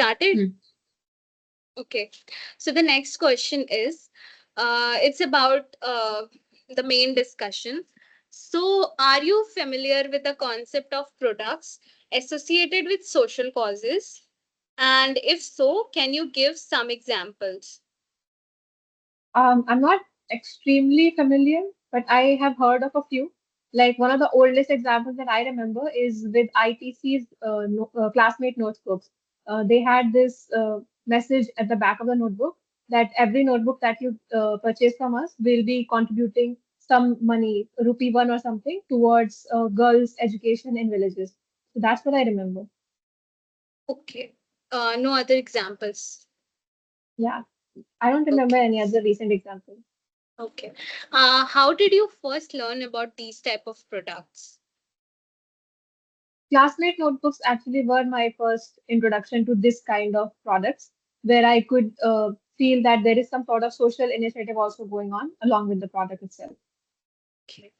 started? Hmm. Okay. So the next question is, it's about the main discussion. So, are you familiar with the concept of products associated with social causes? And if so, can you give some examples? I'm not extremely familiar, but I have heard of a few. Like one of the oldest examples that I remember is with ITC's classmate notebooks. They had this message at the back of the notebook that every notebook that you purchase from us will be contributing some money, rupee one or something, towards girls' education in villages. So that's what I remember. Okay. No other examples. Yeah, I don't remember Okay. any other recent example. Okay. How did you first learn about these type of products? Classmate notebooks actually were my first introduction to this kind of products where I could feel that there is some sort of social initiative also going on along with the product itself. Okay.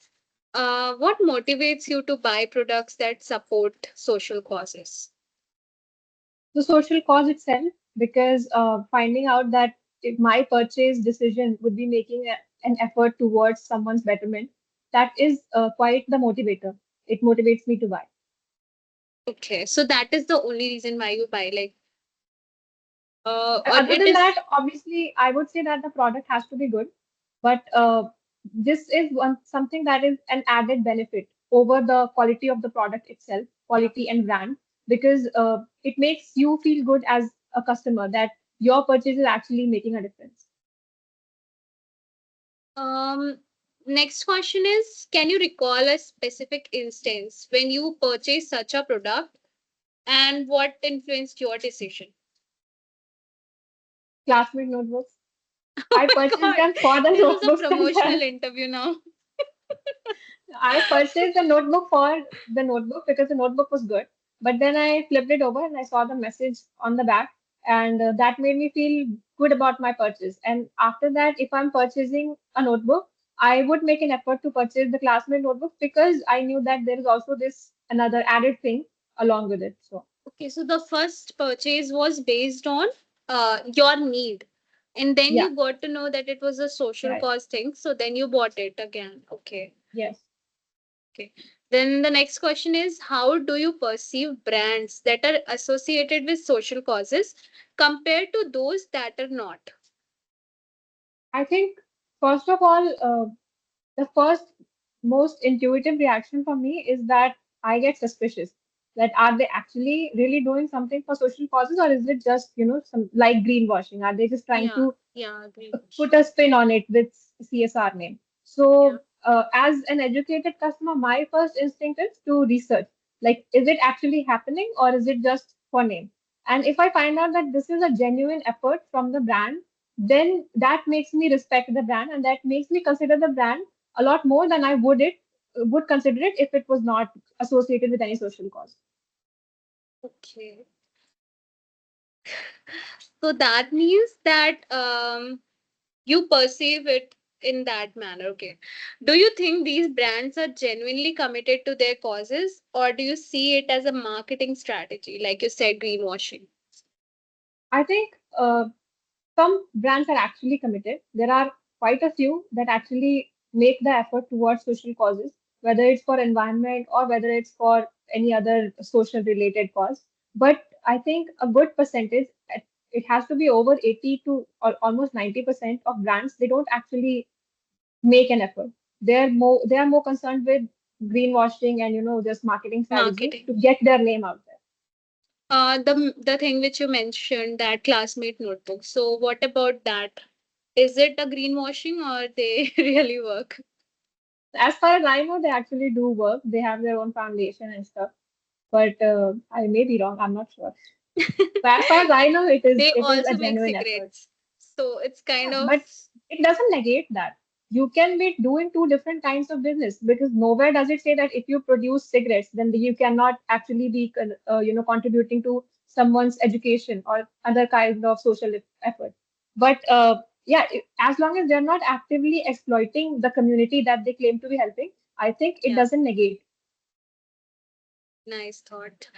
What motivates you to buy products that support social causes? The social cause itself, because finding out that if my purchase decision would be making an effort towards someone's betterment, that is quite the motivator. It motivates me to buy. Okay, so that is the only reason why you buy, like, or Other it than is. that, obviously, I would say that the product has to be good, but this is one something that is an added benefit over the quality of the product itself, Yeah. quality and brand, because it makes you feel good as a customer that your purchase is actually making a difference. Um, Next question is, can you recall a specific instance when you purchased such a product and what influenced your decision? Classmate notebooks. Oh I my purchased God, them for the this is a notebooks promotional themselves. interview now. I purchased the notebook for the notebook because the notebook was good. But then I flipped it over and I saw the message on the back, and that made me feel good about my purchase. And after that, if I'm purchasing a notebook, I would make an effort to purchase the classmate notebook because I knew that there is also this another added thing along with it. So Okay, so the first purchase was based on your need, and then yeah, you got to know that it was a social right, cause thing, so then you bought it again. Okay. yes. Okay. Then the next question is, how do you perceive brands that are associated with social causes compared to those that are not? I think first of all, the first most intuitive reaction for me is that I get suspicious. That are they actually really doing something for social causes, or is it just some like greenwashing? Are they just trying Yeah, to yeah, agree. put a spin on it with CSR name? Yeah. So, as an educated customer, my first instinct is to research. Like, is it actually happening, or is it just for name? And if I find out that this is a genuine effort from the brand, then that makes me respect the brand, and that makes me consider the brand a lot more than I would consider it if it was not associated with any social cause. Okay. So that means that you perceive it in that manner. Okay. Do you think these brands are genuinely committed to their causes, or do you see it as a marketing strategy, like you said, greenwashing? I think some brands are actually committed. There are quite a few that actually make the effort towards social causes, whether it's for environment or whether it's for any other social related cause. But I think a good percentage, it has to be over 80 to or almost 90% of brands, they don't actually make an effort. They are more concerned with greenwashing and just marketing strategies Marketing. to get their name out there. The thing which you mentioned, that classmate notebook. So what about that? Is it a greenwashing or they really work? As far as I know, they actually do work. They have their own foundation and stuff. But I may be wrong. I'm not sure. But as far as I know, it is They it is a also make genuine effort. cigarettes. So it's kind Yeah, of, but it doesn't negate that. You can be doing two different kinds of business because nowhere does it say that if you produce cigarettes, then you cannot actually be contributing to someone's education or other kind of social effort. But yeah, as long as they're not actively exploiting the community that they claim to be helping, I think it yeah. doesn't negate. Nice thought.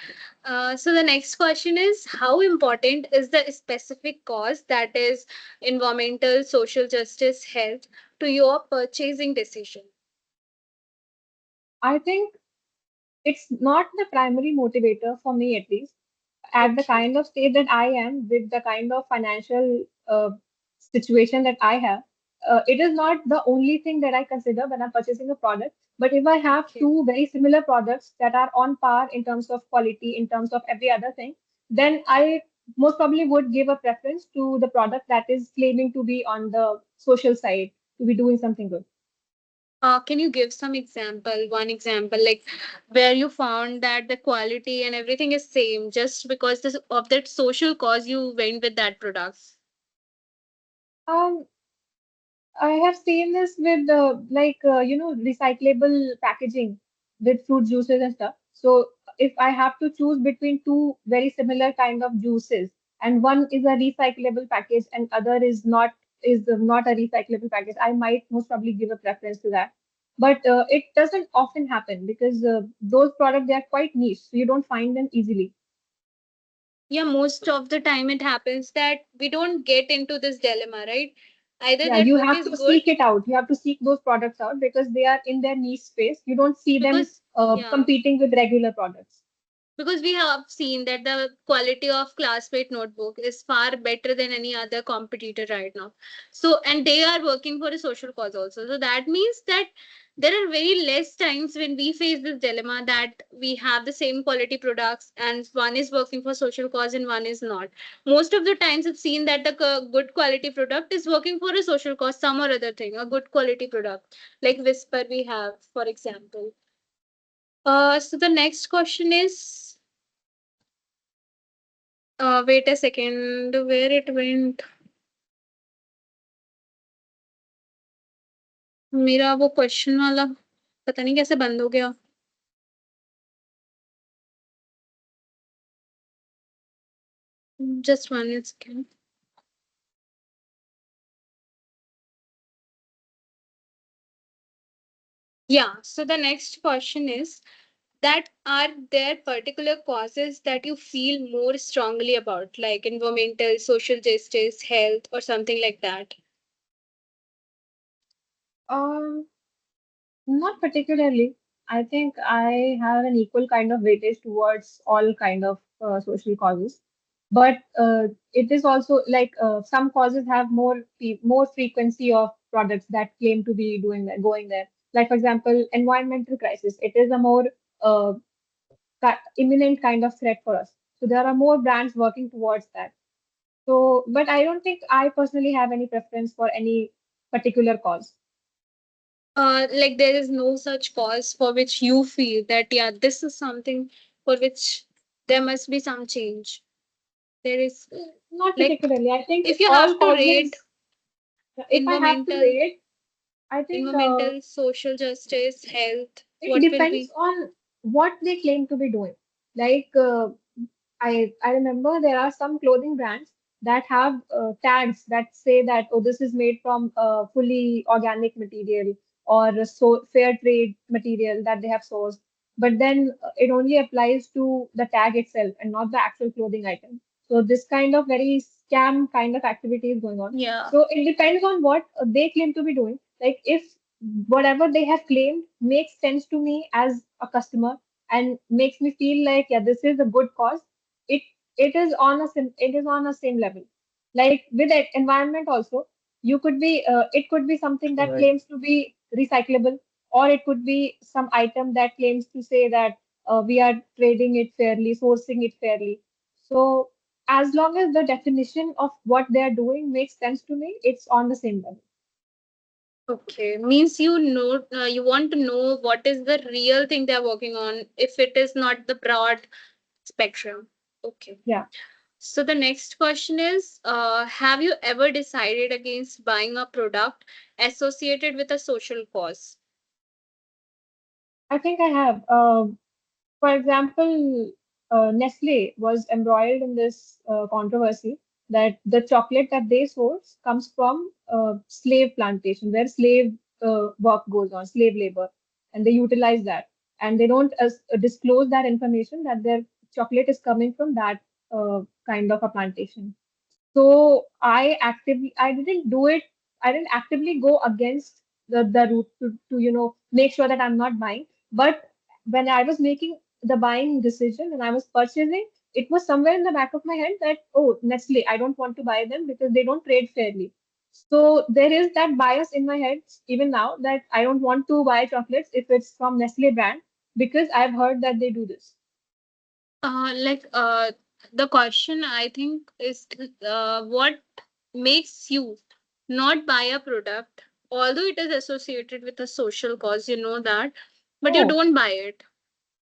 So the next question is, how important is the specific cause, that is environmental, social justice, health, to your purchasing decision? I think it's not the primary motivator for me, at least. At the Okay. kind of state that I am, with the kind of financial situation that I have, it is not the only thing that I consider when I'm purchasing a product. But if I have Okay. two very similar products that are on par in terms of quality, in terms of every other thing, then I most probably would give a preference to the product that is claiming to be on the social side, to be doing something good. Can you give some example, one example, like where you found that the quality and everything is same just because this, of that social cause you went with that product? Um, I have seen this with recyclable packaging with fruit juices and stuff. So if I have to choose between two very similar kind of juices, and one is a recyclable package and other is not a recyclable package, I might most probably give a preference to that. But it doesn't often happen because those products, they are quite niche, so you don't find them easily. Yeah, most of the time it happens that we don't get into this dilemma, right? Either Yeah, that you book have is to good seek it out. You have to seek those products out because they are in their niche space. You don't see them because, yeah, competing with regular products. because we have seen that the quality of classmate notebook is far better than any other competitor right now. So and they are working for a social cause also, so that means that there are very less times when we face this dilemma that we have the same quality products and one is working for social cause and one is not. Most of the times it's seen that the good quality product is working for a social cause, some or other thing, a good quality product like Whisper we have, for example. So the next question is, wait a second, where it went? मेरा वो question वाला पता नहीं कैसे बंद हो गया. Just one second. Yeah, so the next question is that, are there particular causes that you feel more strongly about, like environmental, social justice, health, or something like that? Um, Not particularly. I think I have an equal kind of weightage towards all kind of social causes. But it is also like some causes have more frequency of products that claim to be doing that, going there. Like for example, environmental crisis. It is a more uh, imminent kind of threat for us. So there are more brands working towards that. So, but I don't think I personally have any preference for any particular cause. Like there is no such cause for which you feel that, yeah, this is something for which there must be some change. There is, Not like, particularly. I think if you all have to rate causes, if I have to environmental, rate, I think social justice, health, it what will depends be? on what they claim to be doing. Like I remember there are some clothing brands that have tags that say that, oh, this is made from fully organic material or a fair trade material that they have sourced. But then it only applies to the tag itself and not the actual clothing item. So this kind of very scam kind of activity is going on. Yeah. So it depends on what they claim to be doing. Like if whatever they have claimed makes sense to me as a customer and makes me feel like, yeah, this is a good cause, it it is on a same level. Like with environment also, you could be it could be something that Right. claims to be recyclable, or it could be some item that claims to say that we are trading it fairly, sourcing it fairly. So as long as the definition of what they are doing makes sense to me, it's on the same level. Okay, means you know, you want to know what is the real thing they're working on if it is not the broad spectrum. Okay. Yeah, So the next question is, have you ever decided against buying a product associated with a social cause? I think I have. For example, Nestle was embroiled in this controversy that the chocolate that they source comes from slave plantation, where slave work goes on, slave labor, and they utilize that. and they don't disclose that information that their chocolate is coming from that kind of a plantation. So I didn't do it. I didn't actively go against the route to make sure that I'm not buying. But when I was making the buying decision and I was purchasing, it was somewhere in the back of my head that, oh, Nestle, I don't want to buy them because they don't trade fairly. So there is that bias in my head even now that I don't want to buy chocolates if it's from Nestle brand because I've heard that they do this. Like the question I think is what makes you not buy a product, although it is associated with a social cause, you know that, but you Oh, don't buy it.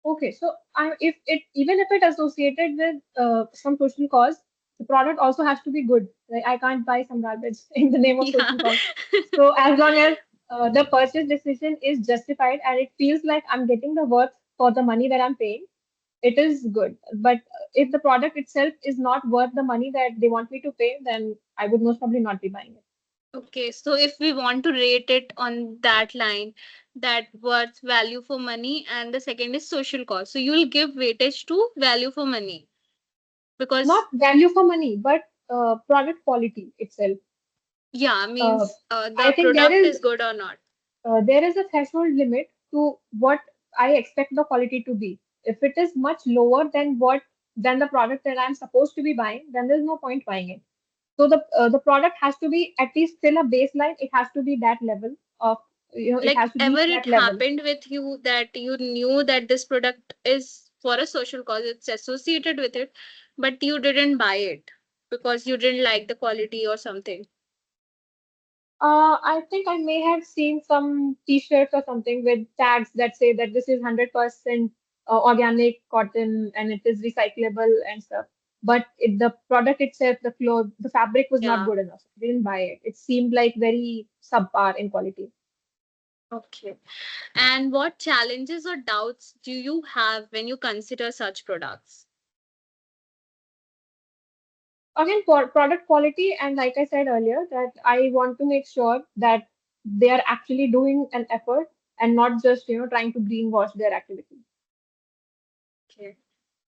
okay, so if it even if it associated with some social cause, the product also has to be good. Like I can't buy some garbage in the name of Yeah. social cause. So as long as the purchase decision is justified and it feels like I'm getting the worth for the money that I'm paying, it is good. But if the product itself is not worth the money that they want me to pay, then I would most probably not be buying it. Okay, so if we want to rate it on that line, that worth value for money, and the second is social cost. So you'll give weightage to value for money because Not value for money, but product quality itself. yeah, Uh, means I the think product is good or not. there is a threshold limit to what I expect the quality to be. If it is much lower than the product that I'm supposed to be buying, then there's no point buying it. So the product has to be at least still a baseline. It has to be that level of it Like has to ever reach it that level. happened with you that you knew that this product is for a social cause, it's associated with it, but you didn't buy it because you didn't like the quality or something. I think I may have seen some T-shirts or something with tags that say that this is 100% organic cotton and it is recyclable and stuff. But the product itself, the fabric was not Yeah. good enough. I didn't buy it. It seemed like very subpar in quality. Okay. And what challenges or doubts do you have when you consider such products? Again, for product quality, and like I said earlier, that I want to make sure that they are actually doing an effort and not just trying to greenwash their activity. Okay.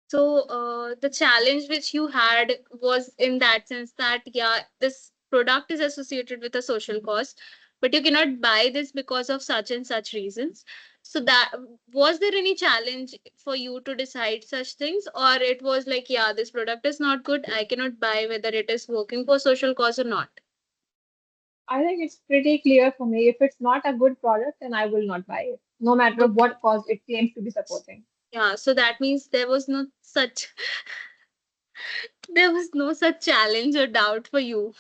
So the challenge which you had was in that sense that yeah, this product is associated with a social cost, but you cannot buy this because of such and such reasons. So that was there any challenge for you to decide such things, or it was like yeah, this product is not good, I cannot buy whether it is working for social cause or not. I think it's pretty clear for me. If it's not a good product, then I will not buy it, no matter Okay. what cause it claims to be supporting. Yeah, so that means there was no such there was no such challenge or doubt for you.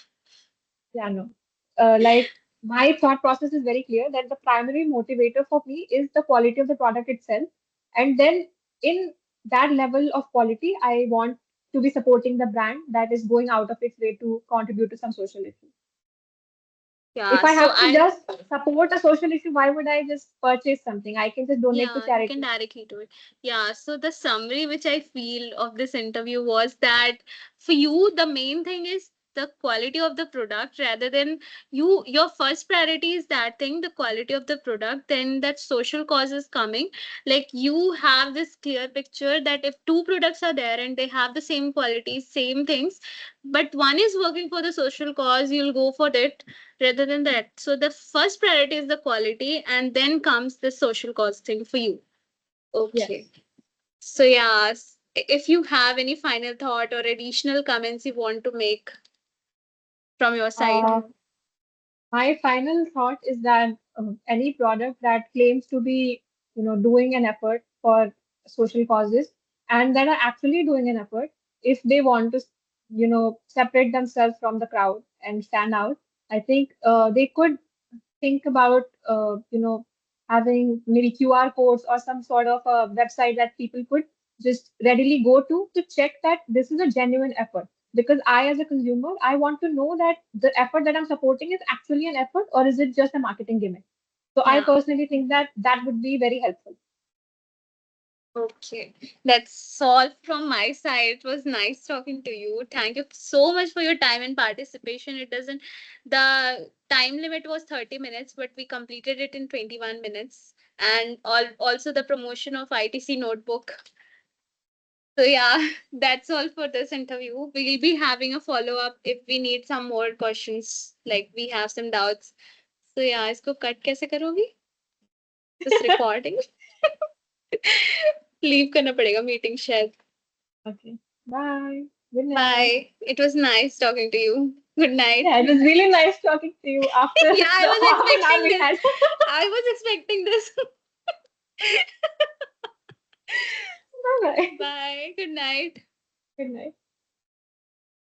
Yeah, no. Like my thought process is very clear that the primary motivator for me is the quality of the product itself. And then in that level of quality, I want to be supporting the brand that is going out of its way to contribute to some social issue. If Yeah, I so have to I just support a social issue, why would I just purchase something? I can just donate to yeah, you can charity. directly do it. Yeah, so the summary which I feel of this interview was that for you, the main thing is the quality of the product rather than your first priority is that thing, the quality of the product, then that social cause is coming. Like you have this clear picture that if two products are there and they have the same quality, same things, but one is working for the social cause, you'll go for it rather than that. So the first priority is the quality, and then comes the social costing for you. Okay. Yes. So yeah, if you have any final thought or additional comments you want to make from your side. Uh, My final thought is that any product that claims to be, doing an effort for social causes and that are actually doing an effort, if they want to, separate themselves from the crowd and stand out, I think they could think about, having maybe QR codes or some sort of a website that people could just readily go to check that this is a genuine effort. Because I, as a consumer, I want to know that the effort that I'm supporting is actually an effort or is it just a marketing gimmick. So I Yeah. personally think that that would be very helpful. Okay. That's all from my side. It was nice talking to you. Thank you so much for your time and participation. It doesn't, the time limit was 30 minutes, but we completed it in 21 minutes. and also the promotion of ITC notebook. So yeah, that's all for this interview. We'll be having a follow up if we need some more questions, like we have some doubts. So yeah, इसको cut कैसे करोगी? This recording. Leave करना पड़ेगा meeting शायद. Okay. Bye. Good night. Bye. It was nice talking to you. Good night. Yeah, it was really nice talking to you after Yeah, I the was half an hour expecting we this. had. I was expecting this. Bye bye. Bye. Good night. Good night.